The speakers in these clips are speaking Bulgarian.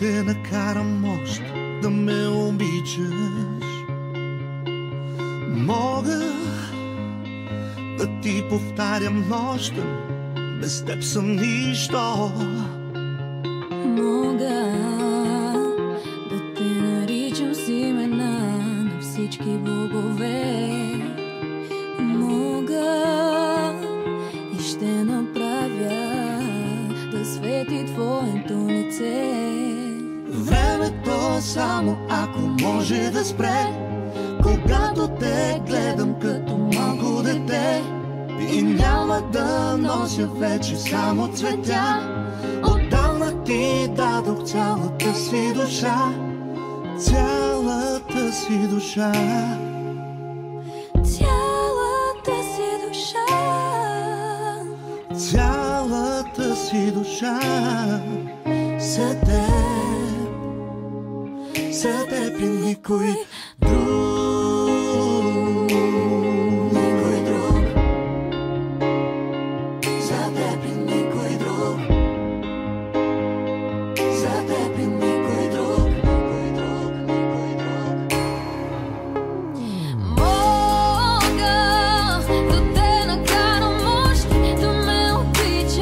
те накарам още да ме обичаш. Мога да ти повтарям нощем, без теб съм нищо. Мога да те наричам с имена на всички богове. Мога и ще направя да свети твоето лице. Времето само ако може да спре, когато те гледам като малко дете. И няма да нося вече само цветя. Отдавна ти дадох цялата си душа, цялата си душа, цялата си душа, цялата си душа. За теб и никой друг. Никой друг. За теб и никой друг. За теб и никой друг. Никой друг, никой друг. Мога да те накарам още да ме обичаш.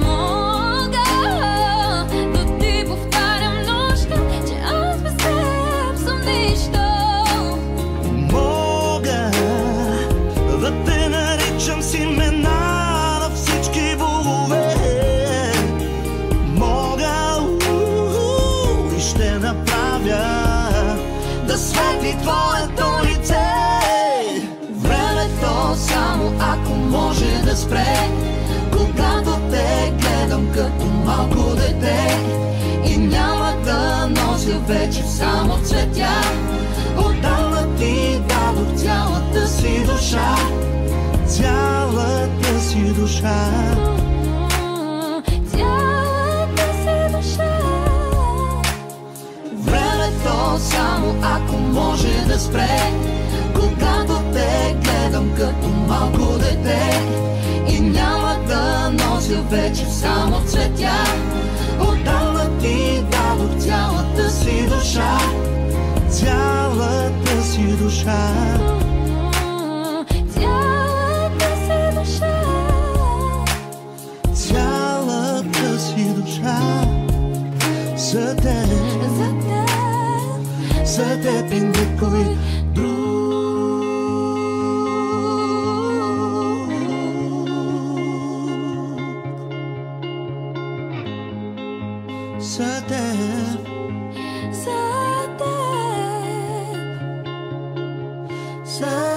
Мога да ти повтарям нощем, че аз без теб съм нищо. Мога да те наричам с имена на всички богове. Мога и ще направя да свети твоето лице. Времето само ако може да спре, когато те гледам като малко дете. И няма да нося вече само цветя. Отдавна ти дадох цялата си душа, цялата си душа. Цялата си душа. Времето само ако може да спре, когато те гледам като малко дете. И няма да нося вече само цветя. Отдавна ти дадох цялата си душа, цялата си душа. Цялата си душа. Цялата си душа. За теб, За теб, за теб и никой друг. За теб, за теб. за